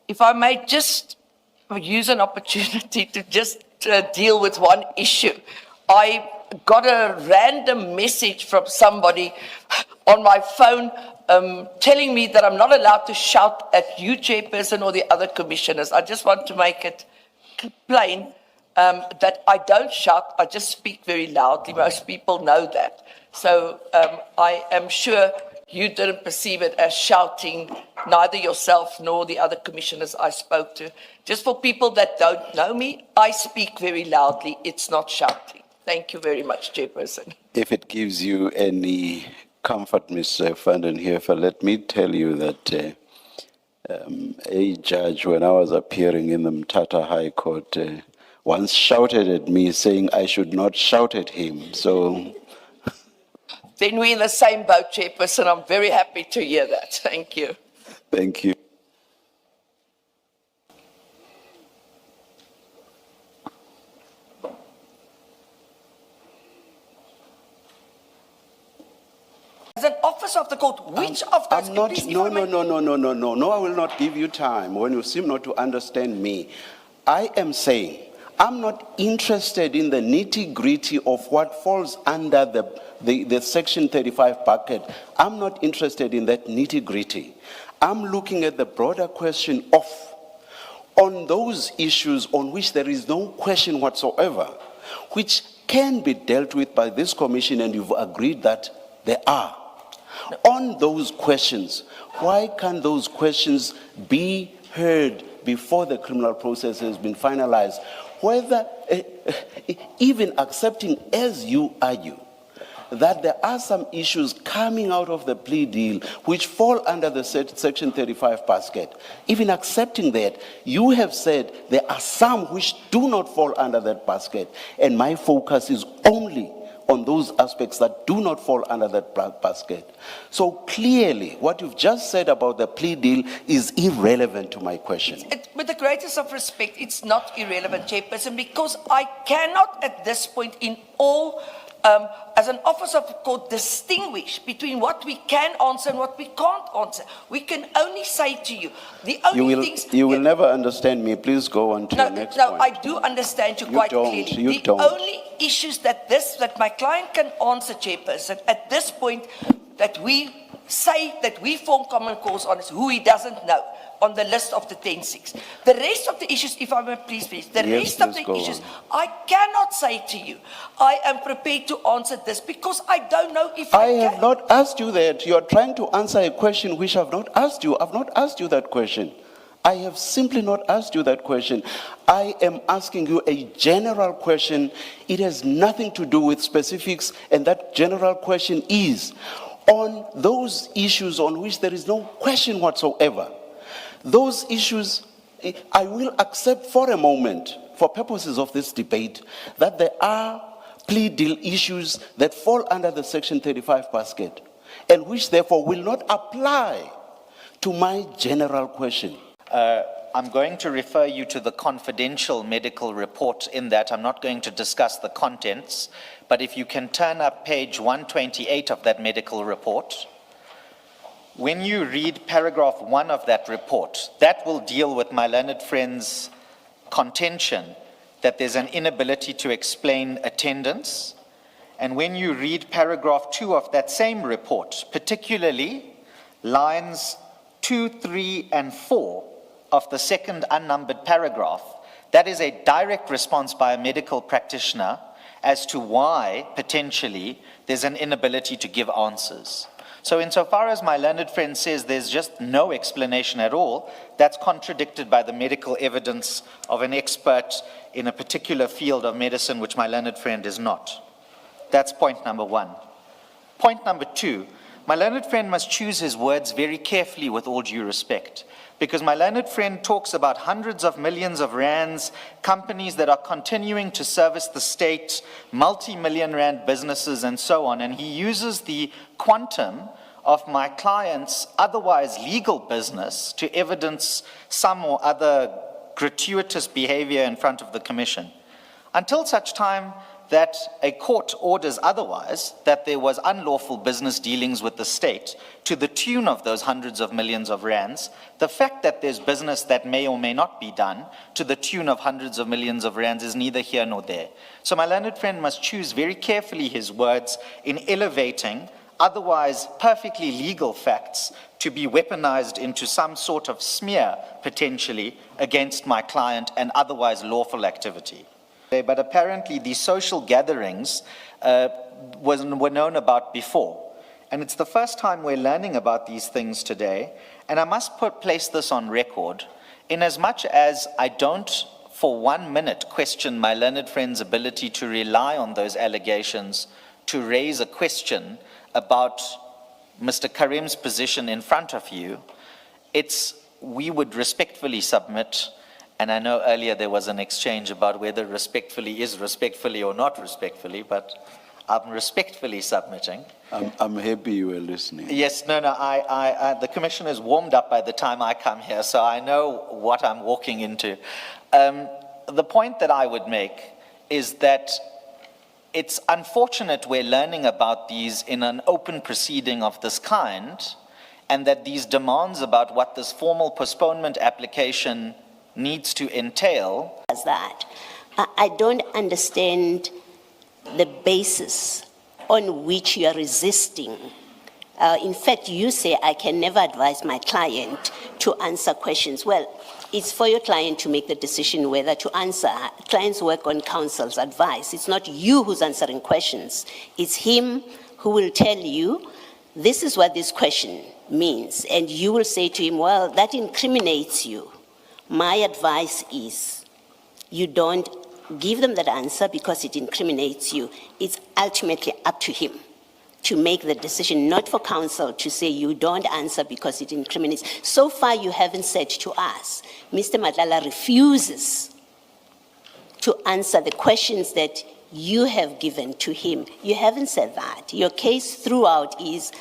if I may just use an opportunity to just deal with one issue. I got a random message from somebody on my phone telling me that I'm not allowed to shout at you, Chairperson, or the other commissioners. I just want to make it plain that I don't shout, I just speak very loudly. Most people know that. So I am sure you didn't perceive it as shouting, neither yourself nor the other commissioners I spoke to. Just for people that don't know me, I speak very loudly. It's not shouting. Thank you very much, Chairperson. If it gives you any comfort, Mr. Heever, let me tell you that a judge, when I was appearing in the Mthatha High Court, once shouted at me saying I should not shout at him. So then we're in the same boat, Chairperson. I'm very happy to hear that. Thank you. Thank you. As an officer of the court, which of those... No, I will not give you time when you seem not to understand me. I am saying I'm not interested in the nitty-gritty of what falls under the Section 35 bucket. I'm not interested in that nitty-gritty. I'm looking at the broader question of, on those issues on which there is no question whatsoever, which can be dealt with by this commission, and you've agreed that there are. On those questions, why can't those questions be heard before the criminal process has been finalized? Whether, even accepting, as you argue, that there are some issues coming out of the plea deal which fall under the Section 35 basket, even accepting that, you have said there are some which do not fall under that basket, and my focus is only on those aspects that do not fall under that basket. So clearly, what you've just said about the plea deal is irrelevant to my question. With the greatest of respect, it's not irrelevant, Chairperson, because I cannot at this point in all, as an officer of the court, distinguish between what we can answer and what we can't answer. We can only say to you, the only things... You will never understand me. Please go on to your next point. No, I do understand you quite clearly. The only issues that my client can answer, Chairperson, at this point, that we say that we form common cause on is who he doesn't know on the list of the 10-6. The rest of the issues, if I may please, the rest of the issues, I cannot say to you, I am prepared to answer this because I don't know if I can. I have not asked you that. You are trying to answer a question which I have not asked you. I have not asked you that question. I have simply not asked you that question. I am asking you a general question. It has nothing to do with specifics, and that general question is, on those issues on which there is no question whatsoever, those issues, I will accept for a moment, for purposes of this debate, that there are plea deal issues that fall under the Section 35 basket, and which therefore will not apply to my general question. I'm going to refer you to the confidential medical report in that. I'm not going to discuss the contents, but if you can turn up page 128 of that medical report, when you read paragraph 1 of that report, that will deal with my learned friend's contention that there's an inability to explain attendance. And when you read paragraph 2 of that same report, particularly lines 2, 3, and 4 of the second unnumbered paragraph, that is a direct response by a medical practitioner as to why, potentially, there's an inability to give answers. So insofar as my learned friend says there's just no explanation at all, that's contradicted by the medical evidence of an expert in a particular field of medicine, which my learned friend is not. That's point number 1. Point number 2, my learned friend must choose his words very carefully with all due respect, because my learned friend talks about hundreds of millions of rands, companies that are continuing to service the state, multi-million rand businesses and so on, and he uses the quantum of my client's otherwise legal business to evidence some or other gratuitous behavior in front of the commission. Until such time that a court orders otherwise, that there was unlawful business dealings with the state to the tune of those hundreds of millions of rands, the fact that there's business that may or may not be done to the tune of hundreds of millions of rands is neither here nor there. So my learned friend must choose very carefully his words in elevating otherwise perfectly legal facts to be weaponized into some sort of smear, potentially, against my client and otherwise lawful activity. But apparently these social gatherings were known about before. And it's the first time we're learning about these things today. And I must place this on record, in as much as I don't for 1 minute question my learned friend's ability to rely on those allegations to raise a question about Mr. Karim's position in front of you. We would respectfully submit. And I know earlier there was an exchange about whether respectfully is respectfully or not respectfully, but I'm respectfully submitting. I'm happy you were listening. Yes, no, the commission is warmed up by the time I come here, so I know what I'm walking into. The point that I would make is that it's unfortunate we're learning about these in an open proceeding of this kind, and that these demands about what this formal postponement application needs to entail. As that, I don't understand the basis on which you are resisting. In fact, you say, I can never advise my client to answer questions. Well, it's for your client to make the decision whether to answer. Clients work on counsel's advice. It's not you who's answering questions. It's him who will tell you, this is what this question means. And you will say to him, well, that incriminates you. My advice is, you don't give them that answer because it incriminates you. It's ultimately up to him to make the decision, not for counsel to say you don't answer because it incriminates. So far, you haven't said to us, Mr. Matlala refuses to answer the questions that you have given to him. You haven't said that. Your case throughout is,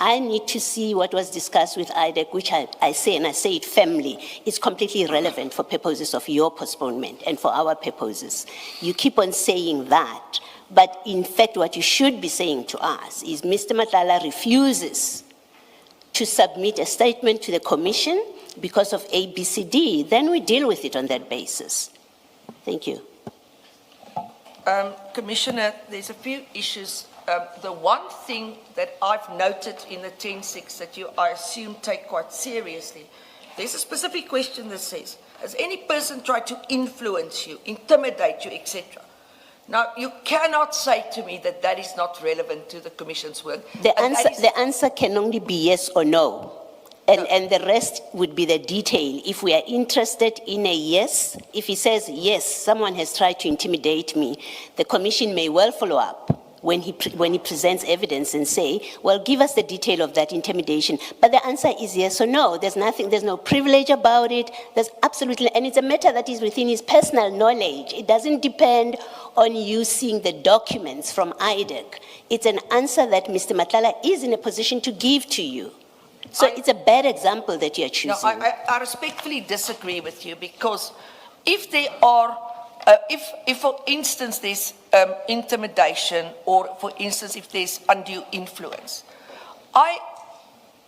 I need to see what was discussed with IDEC, which I say, and I say it firmly, is completely irrelevant for purposes of your postponement and for our purposes. You keep on saying that, but in fact what you should be saying to us is Mr. Matlala refuses to submit a statement to the commission because of ABCD. Then we deal with it on that basis. Thank you. Commissioner, there's a few issues. The one thing that I've noted in the 10.6 that you, I assume, take quite seriously, there's a specific question that says, has any person tried to influence you, intimidate you, etc.? Now, you cannot say to me that that is not relevant to the Commission's work. The answer can only be yes or no. And the rest would be the detail. If we are interested in a yes, if he says, yes, someone has tried to intimidate me, the Commission may well follow up when he presents evidence and say, well, give us the detail of that intimidation. But the answer is yes or no. There's nothing, there's no privilege about it. There's absolutely, and it's a matter that is within his personal knowledge. It doesn't depend on you seeing the documents from IDEC. It's an answer that Mr. Matlala is in a position to give to you. So it's a bad example that you're choosing. No, I respectfully disagree with you, because if there are, if for instance there's intimidation, or for instance if there's undue influence,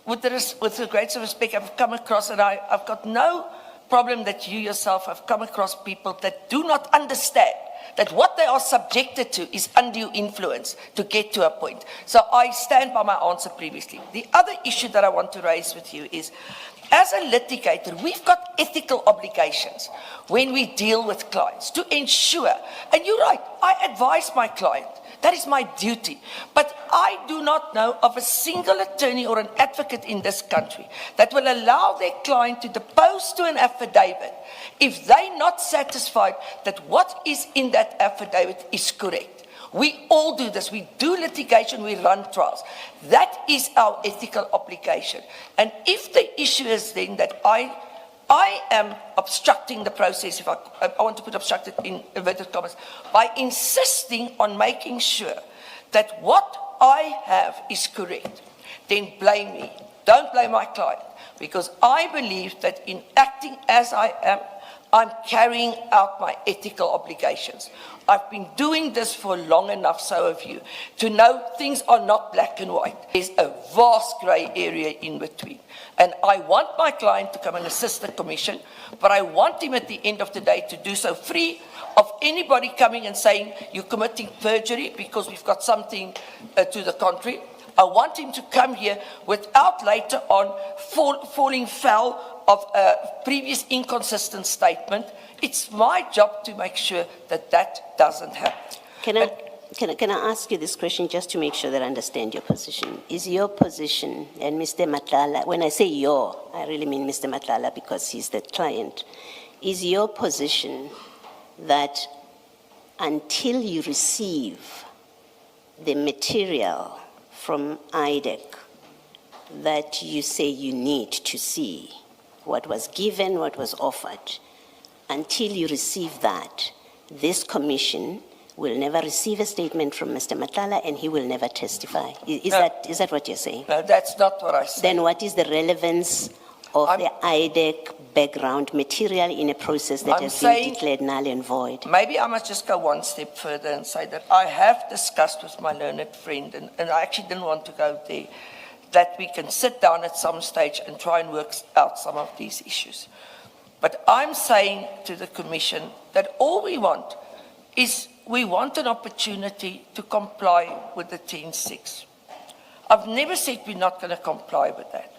with the greatest respect, I've come across, and I've got no problem that you yourself have come across people that do not understand that what they are subjected to is undue influence to get to a point. So I stand by my answer previously. The other issue that I want to raise with you is, as a litigator, we've got ethical obligations when we deal with clients to ensure, and you're right, I advise my client, that is my duty. But I do not know of a single attorney or an advocate in this country that will allow their client to depose to an affidavit if they're not satisfied that what is in that affidavit is correct. We all do this. We do litigation, we run trials. That is our ethical obligation. And if the issue is then that I am obstructing the process, if I want to put obstructed in inverted commas, by insisting on making sure that what I have is correct, then blame me. Don't blame my client. because I believe that in acting as I am, I'm carrying out my ethical obligations. I've been doing this for long enough, so have you, to know things are not black and white. There's a vast grey area in between. And I want my client to come and assist the commission, but I want him at the end of the day to do so free of anybody coming and saying you're committing perjury because we've got something to the contrary. I want him to come here without later on falling foul of a previous inconsistent statement. It's my job to make sure that that doesn't happen. Can I ask you this question just to make sure that I understand your position? Is your position, and Mr. Matlala, when I say your, I really mean Mr. Matlala because he's the client, is your position that until you receive the material from IDEC that you say you need to see, what was given, what was offered, until you receive that, this commission will never receive a statement from Mr. Matlala and he will never testify? Is that what you're saying? No, that's not what I said. Then what is the relevance of the IDEC background material in a process that has been declared null and void? Maybe I must just go one step further and say that I have discussed with my learned friend, and I actually didn't want to go there, that we can sit down at some stage and try and work out some of these issues. But I'm saying to the Commission that all we want is we want an opportunity to comply with the 10.6. I've never said we're not going to comply with that.